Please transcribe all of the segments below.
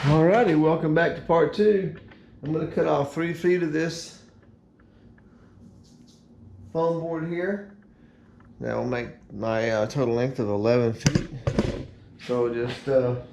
Alrighty, welcome back to part 2. I'm going to cut off 3 feet of this foam board here. That will make my total length of 11 feet. So just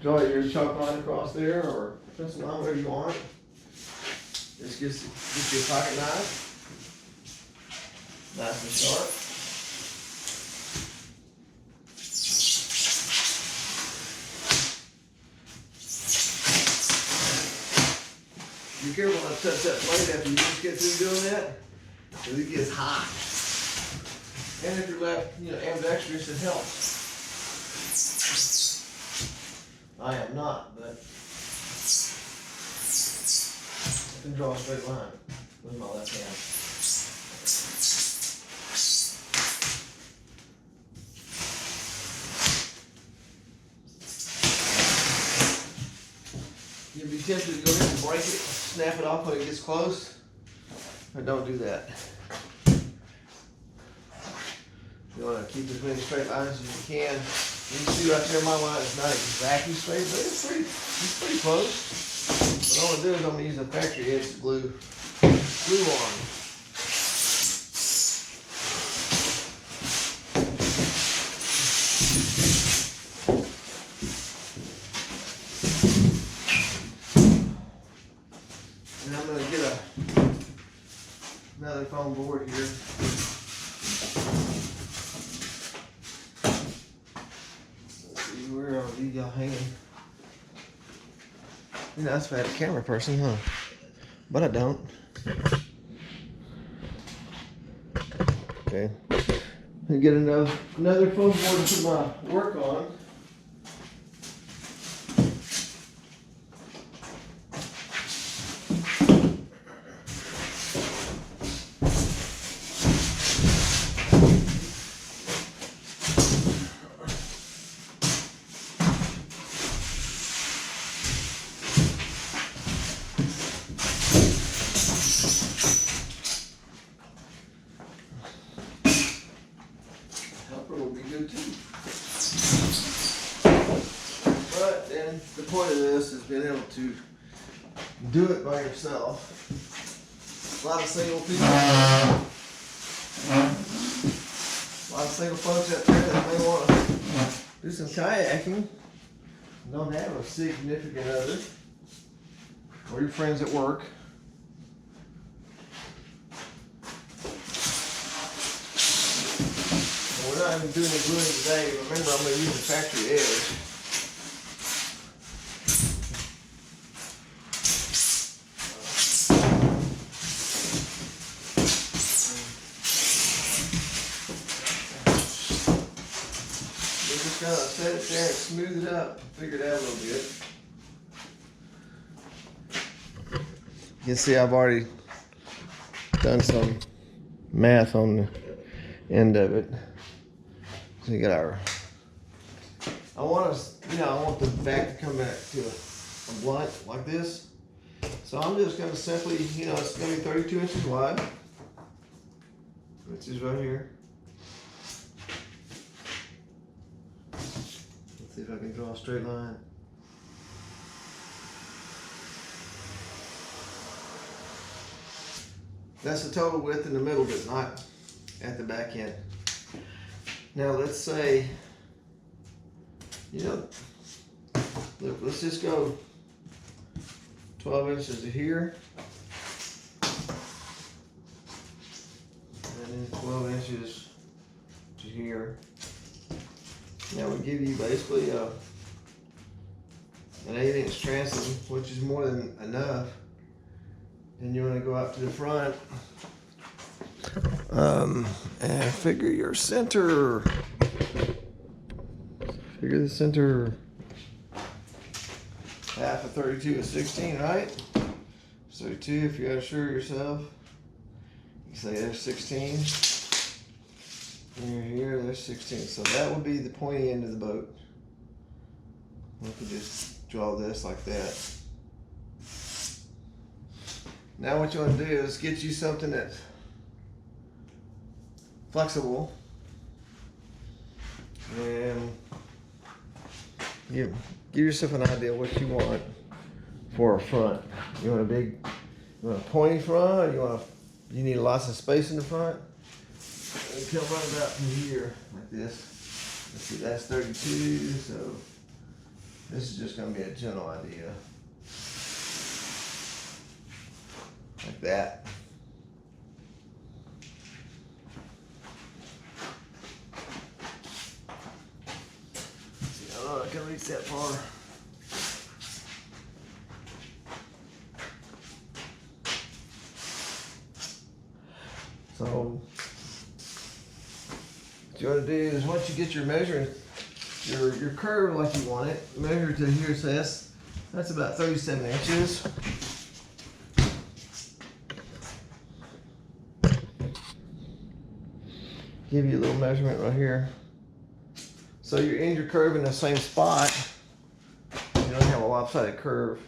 draw your chalk line across there or pencil line, whatever you want. Just get your pocket knife. Nice and sharp. Be careful not to touch that blade after you just get through doing that, because it gets hot. And if you're left, ambidextrous, it helps. I am not, but I can draw a straight line with my left hand. You'd be tempted to go ahead and break it, snap it off when it gets close, but don't do that. You want to keep as many straight lines as you can. You can see right there, my line is not exactly straight, but it's pretty close. What I'm going to do is I'm going to use a factory edge glue on. And I'm going to get another foam board here. Where are y'all hanging? You're not a bad camera person, huh? But I don't. Okay. And get another foam board to put my work on. Will be good too. But then the point of this is being able to do it by yourself. A lot of single folks out there that may want to do some kayaking, don't have a significant other, or your friends at work. We're not even doing the gluing today. Remember, I'm going to use the factory edge. We're just going to set it there and smooth it up, figure it out a little bit. You can see I've already done some math on the end of it. So you got our, I want the back to come back to a blunt like this. So I'm just going to simply, it's going to be 32 inches wide. Which is right here. Let's see if I can draw a straight line. That's the total width in the middle, but not at the back end. Now let's say, look, let's just go 12 inches to here, and then 12 inches to here. That would give you basically an 8-inch transom, which is more than enough. Then you want to go out to the front. And figure your center. Figure the center. Half of 32 is 16, right? 32, if you're unsure yourself. You say there's 16. And you're here, there's 16. So that would be the pointy end of the boat. We could just draw this like that. Now what you want to do is get you something that's flexible and give yourself an idea what you want. for a front. You want a pointy front, or you need lots of space in the front? You come right about from here, like this. Let's see, that's 32, so this is just gonna be a general idea. Like that. See, I don't know if I can reach that far. So what you want to do is once you get your measuring, your curve like you want it, measure to here, so that's about 37 inches. Give you a little measurement right here. So you're in your curve in the same spot. You don't have a lopsided curve.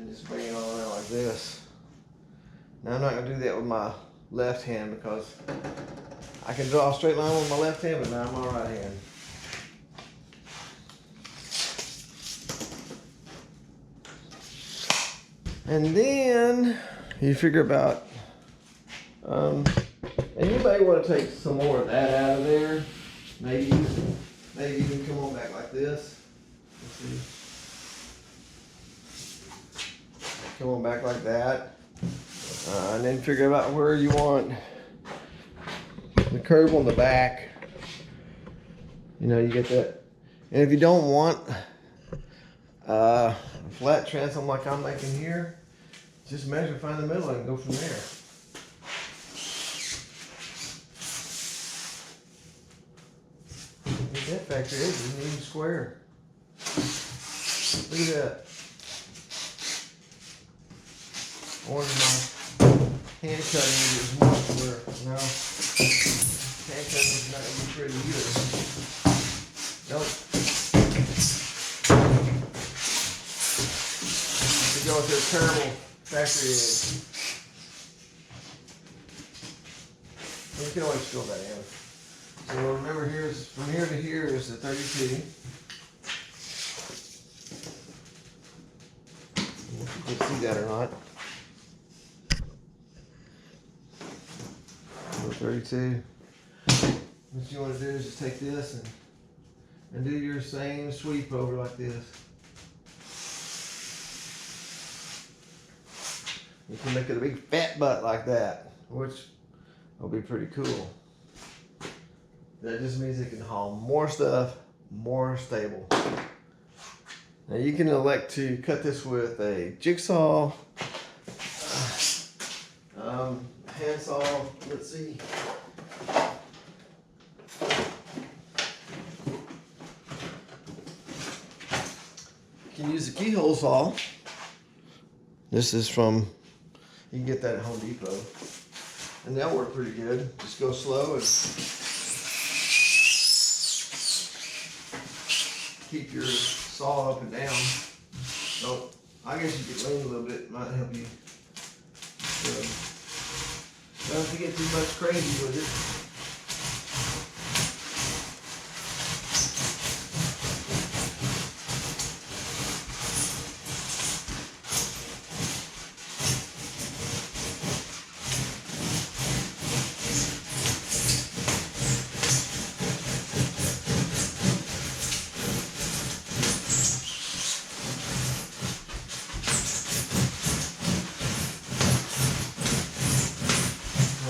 And just bring it on around like this. Now I'm not going to do that with my left hand because I can draw a straight line with my left hand, but not with my right hand. And then you figure about, and you may want to take some more of that out of there. Maybe you can come on back like this. Let's see. Come on back like that. And then figure out where you want the curve on the back. You know, you get that. And if you don't want a flat transom like I'm making here, just measure, find the middle, and go from there. That factor isn't even square. Look at that. I wanted my hand cutting is more square. No, hand cutting is not going to be pretty either. Nope. To go with their terrible factory is. You can always fill that in. So remember, from here to here is the 32. If you can see that or not. 32. What you want to do is just take this and do your same sweep over like this. You can make it a big fat butt like that, which will be pretty cool. That just means it can haul more stuff, more stable. Now you can elect to cut this with a jigsaw, handsaw, let's see. You can use a keyhole saw. This is from, you can get that at Home Depot. And that'll work pretty good. Just go slow and keep your saw up and down. So I guess you could lean a little bit, it might help you. Don't have to get too much crazy with it.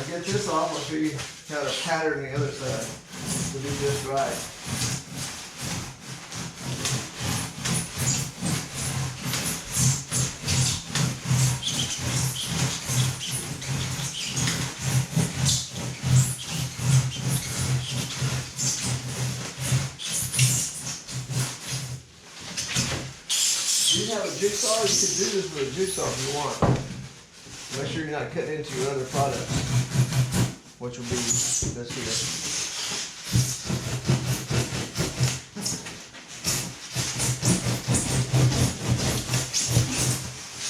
Get this off, I'll show you how to pattern the other side to do this right. You have a jigsaw, you can do this with a jigsaw if you want. Make sure you're not cutting into your other products, which will be this here.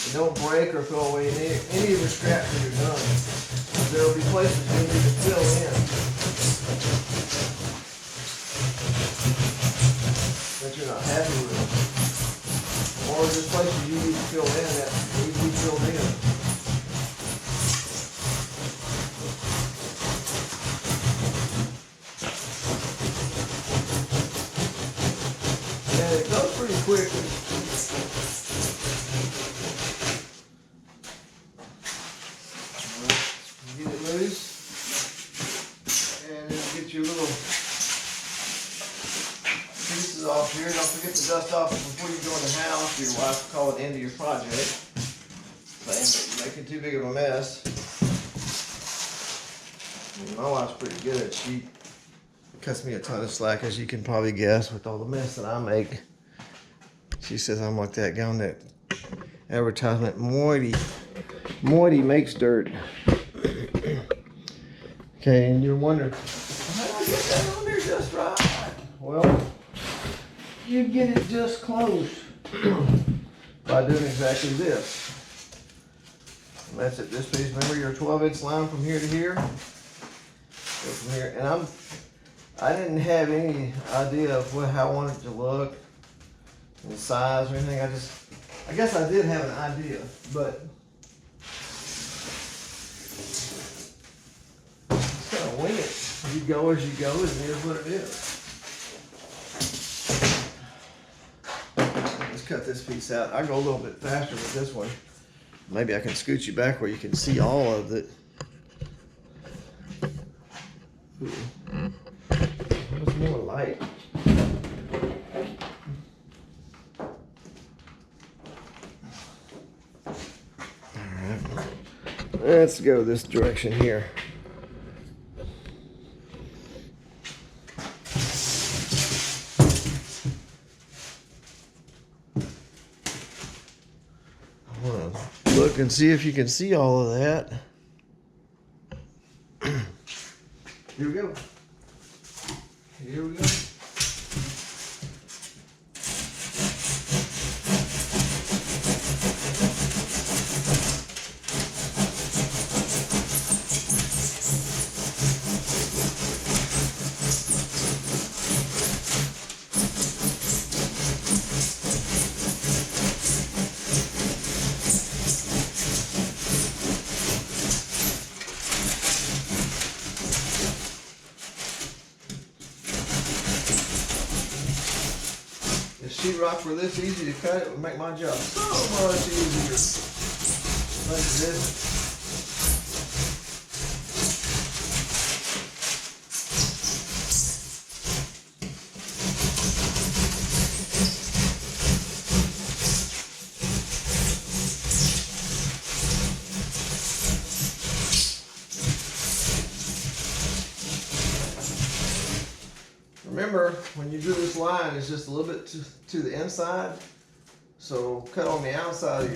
And don't break or throw away any of the scraps when you're done. There will be places you need to fill in that you're not happy with. Or there's places you need to fill in that need to be filled in. And it goes pretty quickly. Get it loose, and then get your little pieces off here. Don't forget to dust off before you go in the house. Your wife will call it end of your project, saying that you're making too big of a mess. And my wife's pretty good at it. She cuts me a ton of slack, as you can probably guess, with all the mess that I make. She says I'm like that guy on that advertisement, Morty makes dirt. Okay, and you're wondering, how do I get that on there just right? Well, you get it just close by doing exactly this. And that's it, this piece. Remember your 12-inch line from here to here? Go from here, and I didn't have any idea of how I wanted it to look, and size or anything. I guess I did have an idea, but wing it. You go as you go, and here's what it is. Let's cut this piece out. I go a little bit faster with this one. Maybe I can scoot you back where you can see all of it. It's more light. Alright. Let's go this direction here. Look and see if you can see all of that. Here we go. Here we go. Sheetrock were this easy to cut, it would make my job so much easier. Like this. Remember, when you do this line, it's just a little bit to the inside. So cut on the outside of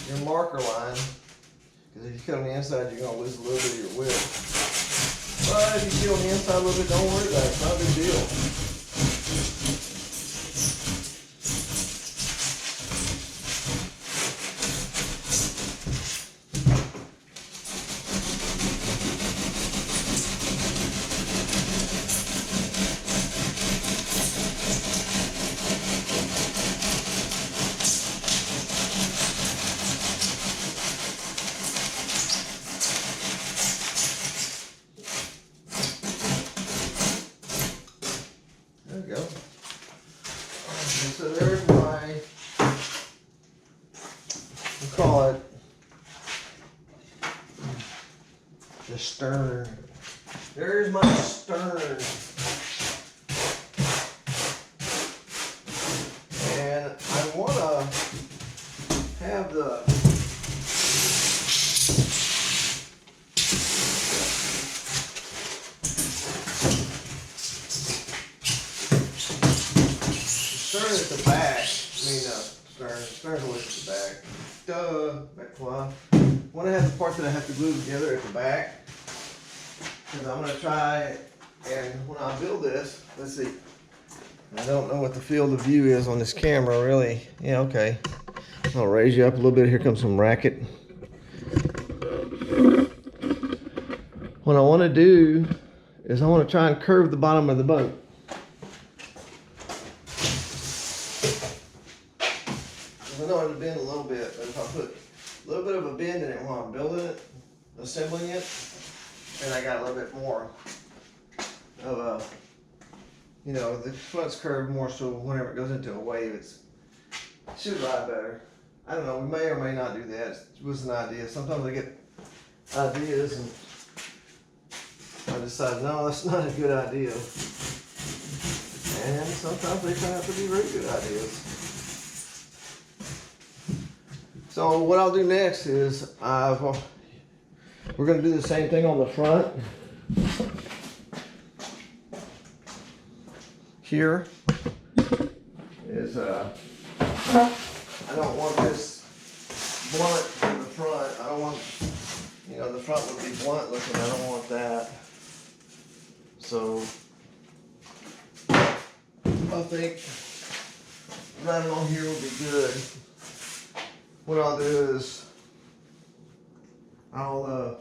your marker line, because if you cut on the inside, you're going to lose a little bit of your width. But if you get on the inside a little bit, don't worry about it. It's not a big deal. So there's my, we'll call it the stern. There's my stern. And I want to have the stern at the back. Stern's always at the back. Duh, back fly. I want to have the part that I have to glue together at the back, because I'm going to try, and when I build this, let's see. I don't know what the field of view is on this camera, really. Yeah, okay. I'll raise you up a little bit. Here comes some racket. What I want to do is I want to try and curve the bottom of the boat. I know it'll bend a little bit, but if I put a little bit of a bend in it while I'm building it, assembling it, and I got a little bit more of a, you know, the front's curved more, so whenever it goes into a wave, it should ride better. I don't know, we may or may not do that. It was an idea. Sometimes I get ideas and I decide, no, that's not a good idea. And sometimes they turn out to be very good ideas. So what I'll do next is we're going to do the same thing on the front. Here is I don't want this blunt in the front. I don't want, you know, the front would be blunt looking. I don't want that. So I think right along here will be good. What I'll do is I'll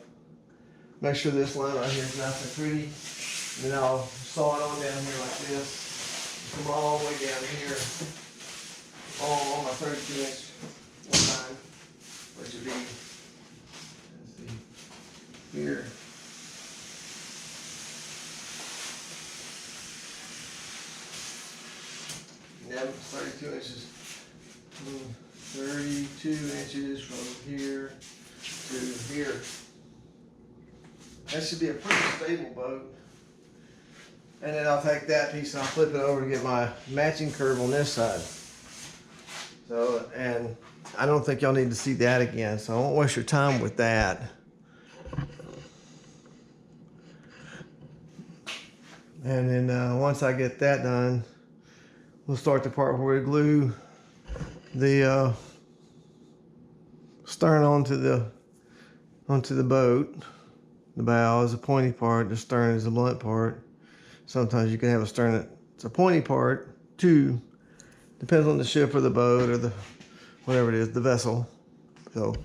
make sure this line right here is nice and pretty. And then I'll saw it on down here like this. Come all the way down here. All on my 32-inch one time, which would be, let's see, here. Yep, 32 inches. 32 inches from here to here. That should be a pretty stable boat. And then I'll take that piece and I'll flip it over to get my matching curve on this side. So, and I don't think y'all need to see that again, so I won't waste your time with that. And then once I get that done, we'll start the part where we glue the stern onto the boat. The bow is a pointy part, the stern is a blunt part. Sometimes you can have a stern that's a pointy part too. Depends on the ship or the boat or the whatever it is, the vessel. So,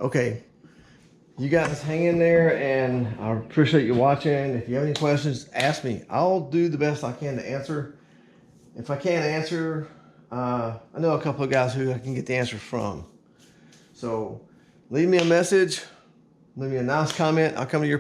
okay. You guys hang in there, and I appreciate you watching. If you have any questions, ask me. I'll do the best I can to answer. If I can't answer, I know a couple of guys who I can get the answers from. So leave me a message, leave me a nice comment. I'll come to your